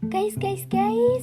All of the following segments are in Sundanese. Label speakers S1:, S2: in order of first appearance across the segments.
S1: Guys,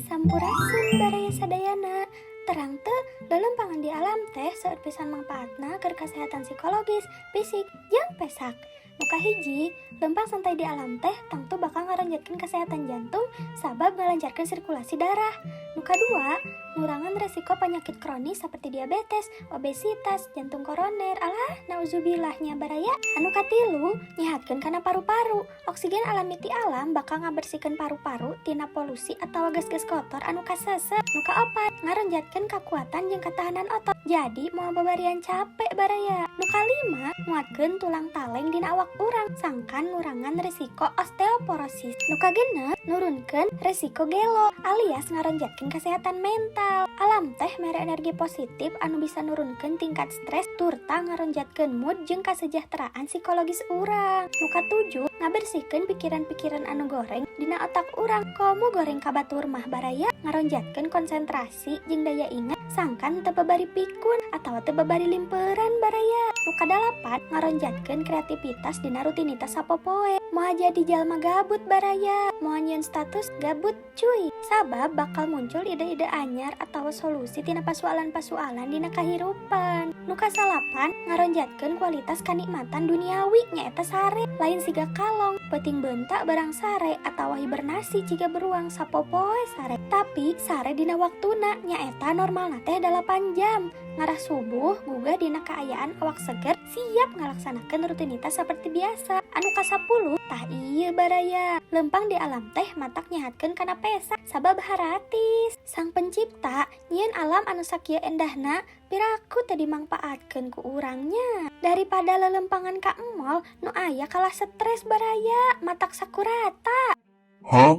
S1: sampurasun baraya sadayana. Terang teu lelempangan di alam teh seueur pisan mangpaatna keur kesehatan psikologis, fisik, jeung pesak. Nuka hiji, lempang santai di alam teh tangtu bakal ngaranjatkeun kesehatan jantung sabab ngalancarkeun sirkulasi darah. Nuka dua, ngurangan resiko penyakit kronis seperti diabetes, obesitas, jantung koroner, alah nauzubillahnya baraya. Anu katilu, nyehatkeun kana paru-paru. Oksigen alami ti alam bakal ngabersihkeun paru-paru tina polusi atawa gas-gas kotor anu kasesep. Nuka opat, ngaranjatkeun kakuatan jeung katahanan otot. Jadi moal babarian capek baraya. Nuka lima, nguatkeun tulang taleng dina awak urang, sangkan ngurangan resiko osteoporosis. Nuka genep, nurunkeun resiko gelo alias ngaranjatkeun kesehatan mental. Alam teh mere energi positif anu bisa nurunkeun tingkat stres turta ngaranjatkeun mood jeung kasejahteraan psikologis urang. Nuka tujuh, ngabersihkeun pikiran-pikiran anu goreng dina otak urang. Komo goreng kabatur mah baraya ngaronjatkeun konsentrasi jeung daya ingat sangkan teu babari pikun atawa teu babari limperan baraya. Nuka dalapan, ngaronjatkeun kreativitas dina rutinitas sapopoe. Moal jadi jalma gabut baraya, moal nyieun status gabut cuy. Sabab bakal muncul ide-ide anyar atawa solusi tina pasualan-pasualan dina kahirupan. Nuka salapan, ngaronjatkeun kualitas kanikmatan duniawi nyaeta sare. Lain siga kalong, peuting beunta barang sare atawa hibernasi jiga beruang sapopoe sare. Tapi sare dina waktuna nyaeta normalna teh 8 jam. Ngarah subuh gugah dina kaayaan awak seger siap ngalaksanakeun rutinitas seperti biasa. Anu ka-10 tah ieu baraya, lempang di alam teh matak nyehatkeun kana pesak sabab haratis. Sang pencipta nyieun alam anu sakieu endahna piraku teu dimangpaatkeun ku urangnya. Daripada lelempangan ka emol nu aya kalah stres baraya, matak sakurata.
S2: Huh?